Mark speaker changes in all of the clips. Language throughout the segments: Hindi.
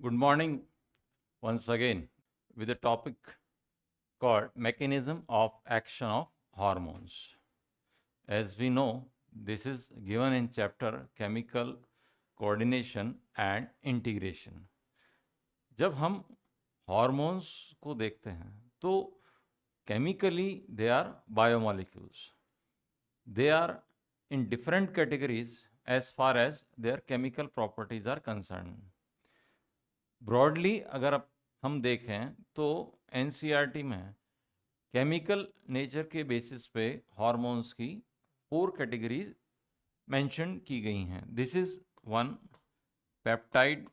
Speaker 1: Good morning once again with a topic called Mechanism of Action of Hormones. As we know, this is given in chapter Chemical Coordination and Integration. जब हम हॉर्मोन्स को देखते हैं तो chemically they are biomolecules. They are in different categories as far as their chemical properties are concerned. Broadly अगर हम देखें तो एनसीईआरटी में केमिकल नेचर के बेसिस पे हार्मोन्स की 4 कैटेगरीज मेंशन की गई हैं. This is 1 peptide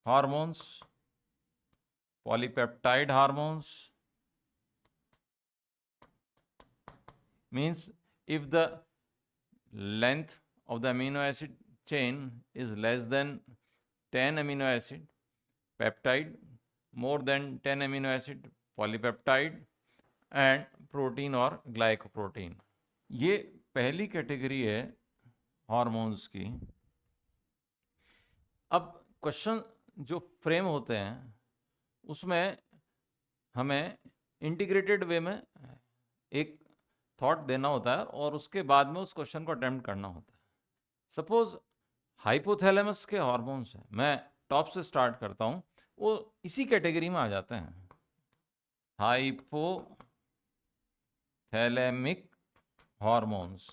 Speaker 1: hormones, polypeptide hormones. means if the length of the amino acid chain is less than 10 amino acid, peptide, more than 10 amino acid, polypeptide, and protein और glycoprotein. ये पहली कैटेगरी है हार्मोन्स की. अब क्वेश्चन जो फ्रेम होते हैं उसमें हमें इंटीग्रेटेड वे में एक थॉट देना होता है और उसके बाद में उस क्वेश्चन को अटेम्प्ट करना होता है. सपोज हाइपोथैलेमस के हार्मोन्स हैं, मैं टॉप से स्टार्ट करता हूं, वो इसी कैटेगरी में आ जाते हैं. Hypothalamic hormones,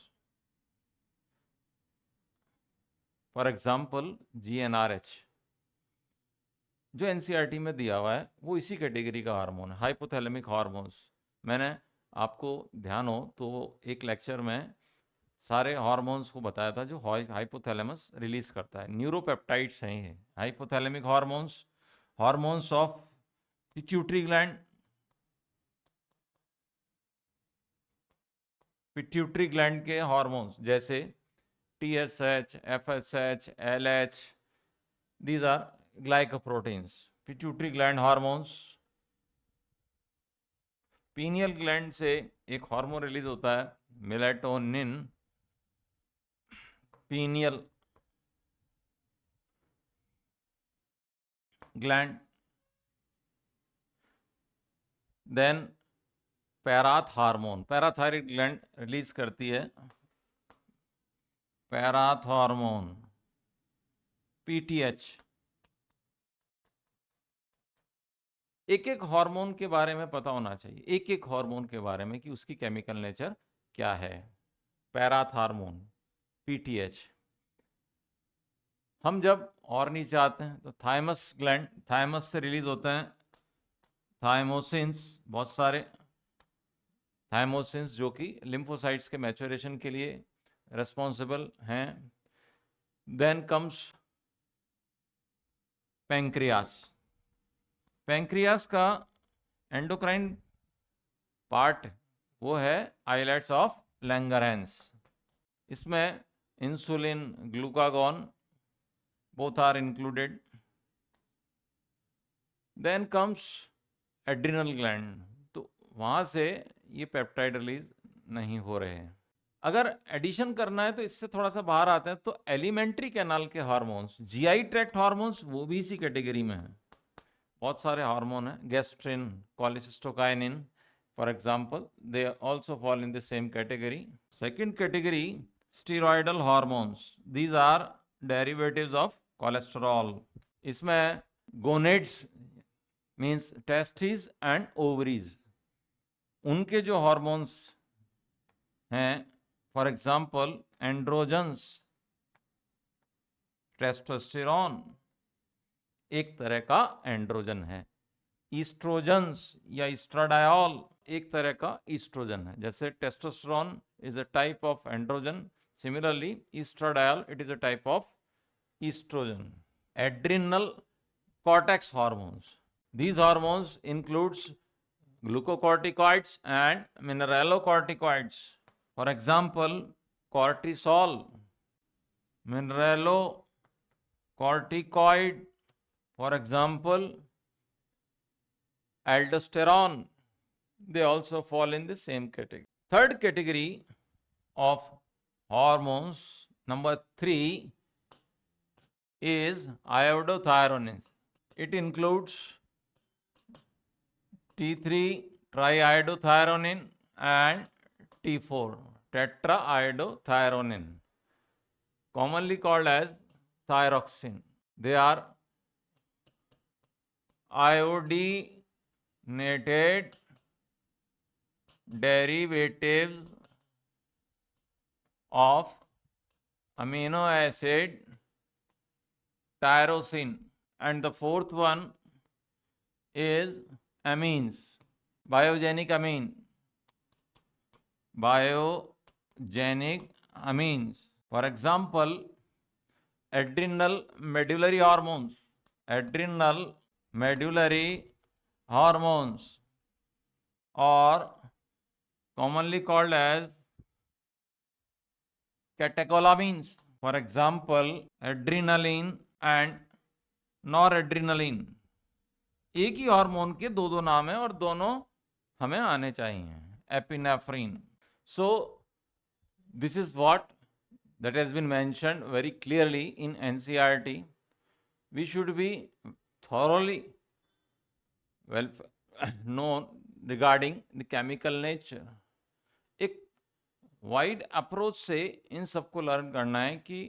Speaker 1: for example GnRH जो एनसीईआरटी में दिया हुआ है वो इसी कैटेगरी का हार्मोन है, हाइपोथैलेमिक हार्मोन्स. मैंने आपको ध्यान हो तो एक लेक्चर में सारे हार्मोन्स को बताया था जो हाइपोथैलेमस रिलीज करता है. न्यूरोपेप्टाइड्स हैं ये hypothalamic hormones. Hormones of pituitary gland, pituitary gland के हार्मोन्स जैसे TSH, FSH, LH, these are glycoproteins. Pituitary gland hormones. Pineal gland से एक हार्मोन रिलीज होता है melatonin, pineal gland. Then parathormone, parathyroid gland release करती है पैराथ हार्मोन, पीटीएच. एक एक हार्मोन के बारे में पता होना चाहिए, एक एक हार्मोन के बारे में कि उसकी केमिकल नेचर क्या है. पैराथ हार्मोन, पीटीएच. हम जब और नीचे आते हैं तो थाइमस ग्लैंड, थाइमस से रिलीज होते हैं थाइमोसिन्स, बहुत सारे थाइमोसिन्स जो कि लिम्फोसाइट्स के मैच्योरेशन के लिए रेस्पॉन्सिबल हैं. Then comes pancreas. पैंक्रियास का एंडोक्राइन पार्ट वो है आइलेट्स ऑफ लैंगरहैंस. इसमें insulin, glucagon both are included. Then comes adrenal gland, तो वहाँ से ये पेप्टाइड रिलीज नहीं हो रहे हैं. अगर एडिशन करना है तो इससे थोड़ा सा बाहर आते हैं तो एलिमेंट्री कैनाल के हार्मोन्स, जीआई ट्रैक्ट हार्मोन्स, वो भी इसी कैटेगरी में है. बहुत सारे हार्मोन हैं, gastrin, cholecystokinin, for example, they also fall in the same category. Second category steroidal hormones, these are derivatives of cholesterol. इसमें gonads means testis and ovaries, उनके जो हार्मोन्स हैं, फॉर एग्जांपल एंड्रोजन्स, टेस्टोस्टेरोन एक तरह का एंड्रोजन है. ईस्ट्रोजन्स या ईस्ट्राडायोल एक तरह का ईस्ट्रोजन है. जैसे testosterone is a type of androgen, similarly estradiol it is a type of estrogen. Adrenal cortex hormones, these hormones includes glucocorticoids and mineralocorticoids. For example, cortisol, mineralocorticoid, for example aldosterone, they also fall in the same category. Third category of hormones, number 3, is iodothyronins. It includes T3 triiodothyronin and T4 tetraiodothyronin, commonly called as thyroxine. They are iodinated derivatives of amino acid tyrosine, and the fourth one is amines, biogenic amines. For example, adrenal medullary hormones, adrenal medullary hormones, or commonly called as catecholamines. For example, adrenaline and noradrenaline. एक ही हार्मोन के दो दो नाम है और दोनों हमें आने चाहिए. Epinephrine. So this is what that has been mentioned very clearly in NCERT. We should be thoroughly well known regarding the chemical nature. एक वाइड अप्रोच से इन सबको लर्न करना है कि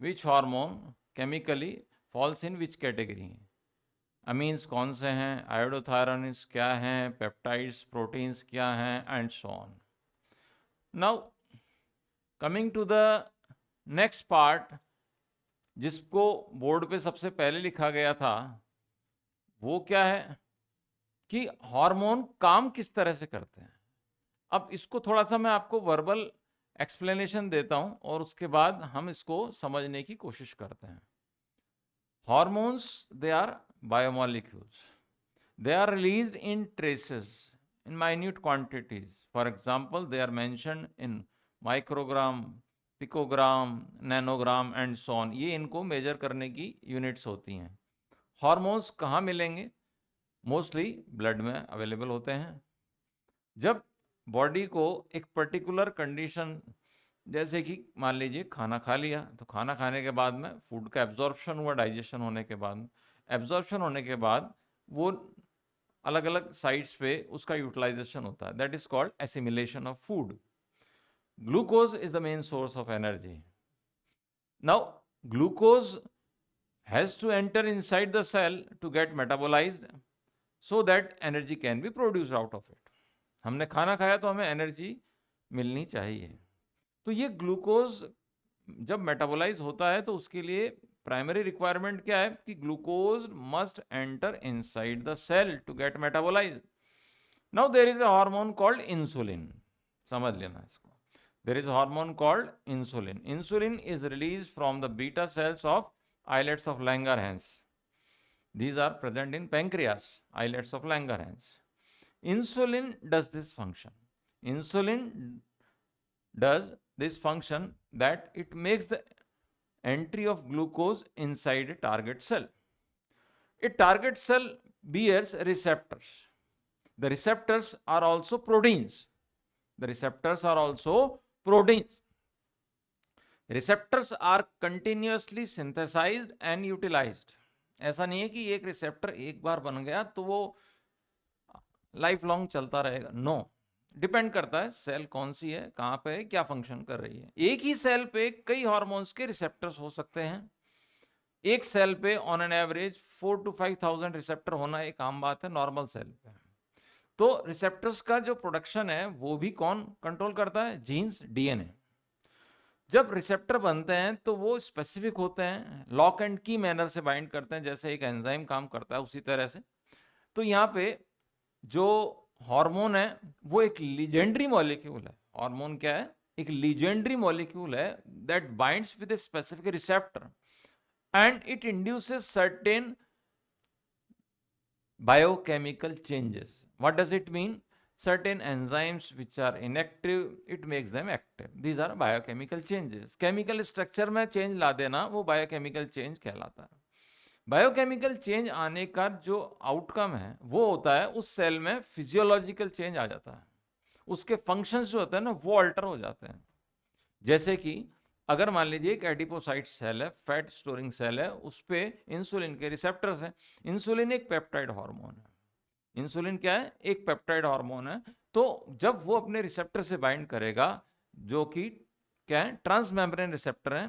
Speaker 1: which hormone chemically falls in which category. Amines कौन से हैं, आयोडोथायरोनिन्स क्या हैं, पेप्टाइड्स प्रोटीन्स क्या हैं, and so on. Now coming to the next part, जिसको बोर्ड पे सबसे पहले लिखा गया था, वो क्या है कि हार्मोन काम किस तरह से करते हैं. अब इसको थोड़ा सा मैं आपको वर्बल एक्सप्लेनेशन देता हूं और उसके बाद हम इसको समझने की कोशिश करते हैं. Hormones, they are biomolecules. They are released in traces, in minute quantities. For example, they are mentioned in microgram, picogram, nanogram and so on. ये इनको मेजर करने की यूनिट्स होती हैं. हॉर्मोन्स कहाँ मिलेंगे? मोस्टली ब्लड में अवेलेबल होते हैं. जब बॉडी को एक पर्टिकुलर कंडीशन, जैसे कि मान लीजिए खाना खा लिया, तो खाना खाने के बाद में फूड का एब्जॉर्प्शन हुआ, डाइजेशन होने के बाद, एब्जॉर्प्शन होने के बाद वो अलग अलग साइट्स पे उसका यूटिलाइजेशन होता है. That is called assimilation of food. Glucose is the main source of energy. Now glucose has to enter inside the cell to get metabolized so that energy can be produced out of it. हमने खाना खाया तो हमें एनर्जी मिलनी चाहिए. तो ये ग्लूकोज जब मेटाबोलाइज होता है तो उसके लिए प्राइमरी रिक्वायरमेंट क्या है कि glucose must enter inside the cell to get metabolize. Now there is a hormone called insulin. समझ लेना इसको. There is a hormone called insulin. Insulin is release from the beta cells of islets of Langerhans. These are present in pancreas, islets of Langerhans. Insulin does this function. Insulin does this function that it makes the entry of glucose inside a target cell. A target cell bears receptors. The receptors are also proteins. The receptors are also proteins. Receptors are continuously synthesized and utilized. ऐसा नहीं है कि एक रिसेप्टर एक बार बन गया तो वो लाइफ लॉन्ग चलता रहेगा. नो, डिपेंड करता है सेल कौन सी है, कहाँ पे है, क्या फंक्शन कर रही है. एक ही सेल पे कई हार्मोन्स के रिसेप्टर्स हो सकते हैं. एक सेल पे on an average 4,000 to 5,000 receptor होना एक आम बात है नॉर्मल सेल पे. तो रिसेप्टर्स का जो प्रोडक्शन है वो भी कौन कंट्रोल करता है? Jeans, DNA. जब रिसेप्टर बनते हैं तो वो स्पेसिफिक होते हैं, लॉक एंड की मैनर से बाइंड करते हैं, जैसे एक एंजाइम काम करता है उसी तरह से. तो यहाँ पे जो हार्मोन है वो एक लीजेंडरी मॉलिक्यूल है. हार्मोन क्या है? एक लीजेंडरी मॉलिक्यूल है that binds with a specific receptor and it induces certain biochemical changes. What does it mean? Certain enzymes which are inactive, it makes them active. These are biochemical changes. Chemical structure में change ला देना वो biochemical change कहलाता है. बायोकेमिकल चेंज आने का जो आउटकम है वो होता है उस सेल में फिजियोलॉजिकल चेंज आ जाता है. उसके फंक्शंस जो होते हैं ना वो अल्टर हो जाते हैं. जैसे कि अगर मान लीजिए एक एडिपोसाइट सेल है, फैट स्टोरिंग सेल है, उस पे इंसुलिन के रिसेप्टर्स हैं। इंसुलिन एक पेप्टाइड हार्मोन है। इंसुलिन क्या है? एक पेप्टाइड हार्मोन है। तो जब वो अपने रिसेप्टर से बाइंड करेगा, जो कि क्या है? ट्रांसमेम्ब्रेन रिसेप्टर है।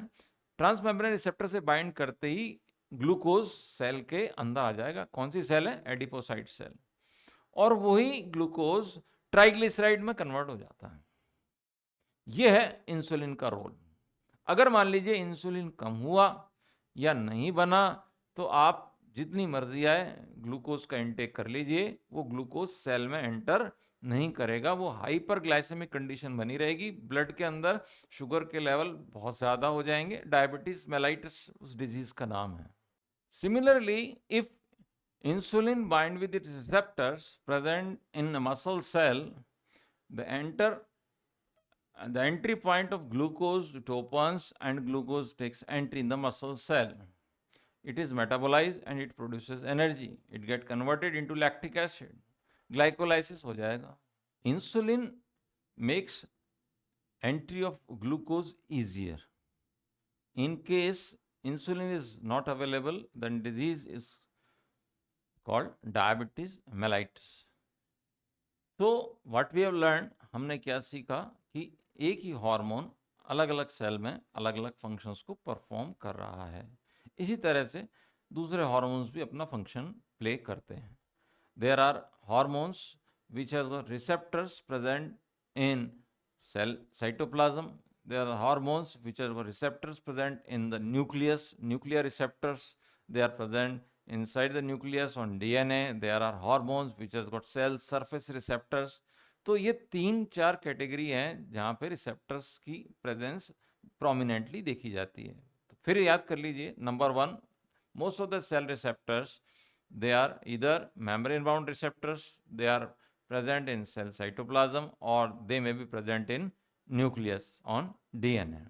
Speaker 1: ट्रांसमेम्ब्रेन रिसेप्टर से बाइंड करते ही ग्लूकोज सेल के अंदर आ जाएगा। कौन सी सेल है? Adipocyte cell. और वही ग्लूकोज ट्राइग्लिसराइड में कन्वर्ट हो जाता है। यह है इंसुलिन का रोल। अगर मान लीजिए इंसुलिन कम हुआ या नहीं बना, तो आप जितनी मर्जी आए ग्लूकोज का इंटेक कर लीजिए, वो ग्लूकोज सेल में एंटर नहीं करेगा। वो हाइपरग्लाइसेमिक कंडीशन बनी रहेगी। ब्लड के अंदर शुगर के लेवल बहुत ज़्यादा हो जाएंगे। डायबिटीज मेलाइटिस उस डिजीज का नाम है। Similarly, if insulin bind with its receptors present in a muscle cell, the enter the entry point of glucose, it opens and glucose takes entry in the muscle cell. It is metabolized and it produces energy. It get converted into lactic acid. Glycolysis हो जाएगा. Insulin makes entry of glucose easier. In case insulin is not available, then disease is called diabetes mellitus. तो व्हाट वी हैव लर्न, हमने क्या सीखा कि एक ही हार्मोन अलग अलग सेल में अलग अलग फंक्शंस को परफॉर्म कर रहा है। इसी तरह से दूसरे हार्मोन्स भी अपना फंक्शन प्ले करते हैं। There are hormones which has got receptors present in cell cytoplasm. There are hormones which has got receptors present in the nucleus, nuclear receptors, they are present inside the nucleus on DNA. There are hormones which has got cell surface receptors. तो ये 3-4 कैटेगरी हैं जहाँ पे रिसेप्टर्स की प्रेजेंस प्रोमिनेंटली देखी जाती है। तो फिर याद कर लीजिए, number 1, most of the cell receptors, they are either membrane bound receptors, they are present in cell cytoplasm, or they may be present in nucleus on DNA.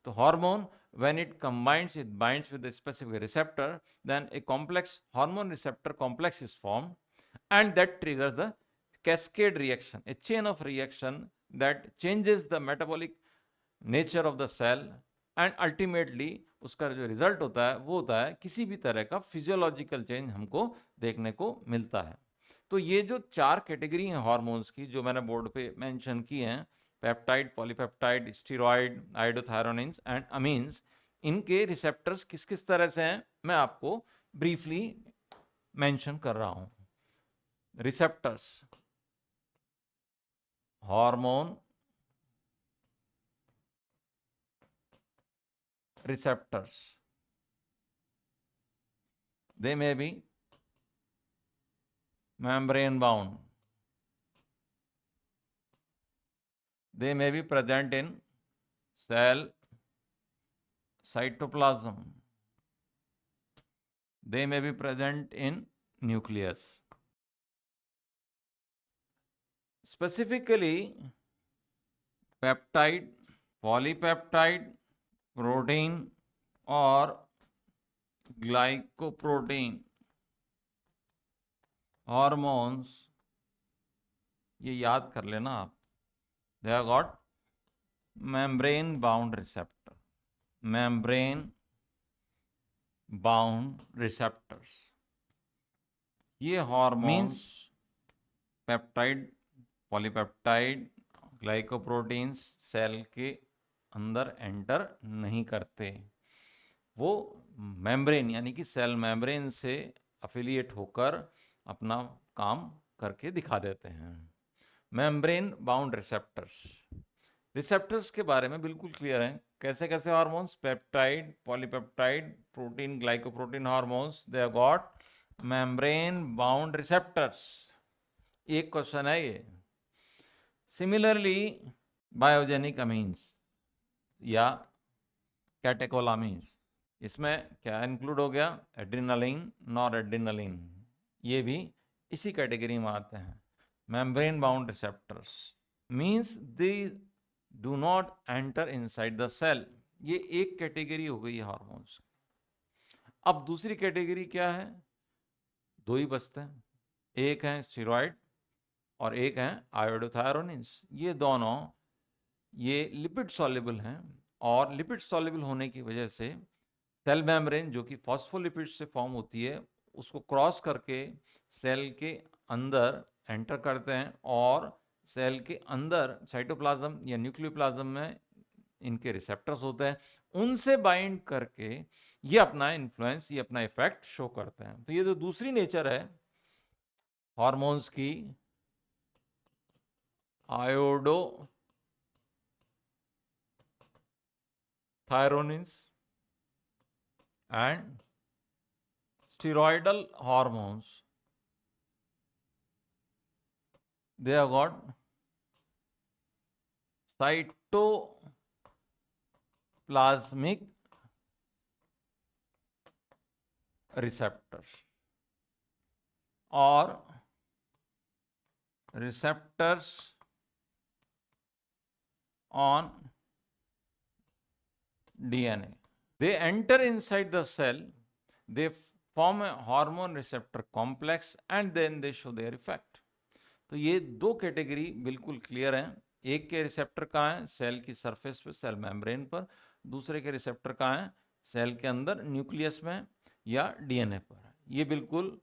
Speaker 1: तो hormone when it combines, it binds with a specific receptor, then a complex hormone receptor complex is formed, and that triggers the cascade reaction, a chain of reaction that changes the metabolic nature of the cell, and ultimately उसका जो रिजल्ट होता है वो होता है किसी भी तरह का फिजियोलॉजिकल चेंज हमको देखने को मिलता है। तो ये जो 4 कैटेगरी हैं हार्मोन्स की, जो मैंने बोर्ड पे मेंशन की हैं, peptide, polypeptide, steroid, iodothyronines and amines, इनके रिसेप्टर्स किस किस तरह से हैं मैं आपको ब्रीफली मेंशन कर रहा हूं। Receptors, hormone receptors, they may be membrane bound, they may be present in cell cytoplasm, they may be present in nucleus. Specifically, peptide, polypeptide, protein और ग्लाइकोप्रोटीन हार्मोन्स, ये याद कर लेना आप, they have got membrane bound receptor, membrane bound receptors. ये hormones peptide, polypeptide, glycoproteins cell के अंदर एंटर नहीं करते। वो मेम्ब्रेन यानी कि सेल मेम्ब्रेन से अफिलिएट होकर अपना काम करके दिखा देते हैं। मेम्ब्रेन बाउंड रिसेप्टर्स, रिसेप्टर्स के बारे में बिल्कुल क्लियर है। कैसे कैसे hormones? Peptide, polypeptide, protein, glycoprotein hormones, they have got membrane bound receptors. एक क्वेश्चन है ये। सिमिलरली, बायोजेनिक अमीन्स या कैटेकोलामीन्स, इसमें क्या इंक्लूड हो गया? एड्रिनलिन, नॉर एड्रिनलिन, ये भी इसी कैटेगरी में आते हैं। Membrane bound receptors means they do not enter inside the cell. ये एक कैटेगरी हो गई हार्मोन्स। अब दूसरी कैटेगरी क्या है? 2 ही बचते हैं, एक है स्टेरॉइड और एक है आयोडोथायरोनिन्स। ये दोनों ये लिपिड सॉल्युबल हैं और लिपिड सॉल्युबल होने की वजह से सेल मेम्ब्रेन जो कि फॉस्फोलिपिड से फॉर्म होती है उसको क्रॉस करके सेल के अंदर एंटर करते हैं और सेल के अंदर साइटोप्लाज्म या न्यूक्लियोप्लाज्म में इनके रिसेप्टर्स होते हैं, उनसे बाइंड करके ये अपना इन्फ्लुएंस, ये अपना इफेक्ट शो करते हैं। तो ये जो दूसरी नेचर है हार्मोन्स की, iodo थायरोनिन्स and steroidal hormones, they have got cytoplasmic receptors or receptors on DNA. They enter inside the cell, they form a hormone receptor complex and then they show their effect. तो ये दो कैटेगरी बिल्कुल क्लियर हैं। एक के रिसेप्टर कहाँ है? सेल की सरफेस पे, सेल मेम्ब्रेन पर। दूसरे के रिसेप्टर कहाँ है? सेल के अंदर न्यूक्लियस में या डीएनए पर। ये बिल्कुल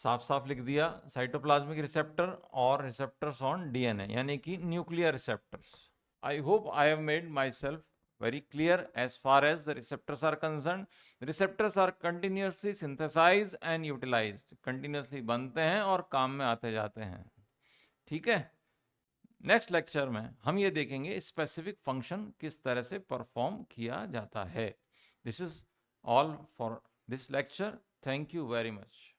Speaker 1: साफ साफ लिख दिया, साइटोप्लाज्मिक रिसेप्टर और रिसेप्टर्स ऑन डीएनए, यानी कि nuclear receptors. I hope I have made my self very clear as far as the receptors are concerned. The receptors are continuously synthesized and utilized. Continuously बनते हैं और काम में आते जाते हैं। ठीक है, नेक्स्ट लेक्चर में हम ये देखेंगे स्पेसिफिक फंक्शन किस तरह से परफॉर्म किया जाता है। This is all for this lecture. Thank you very much.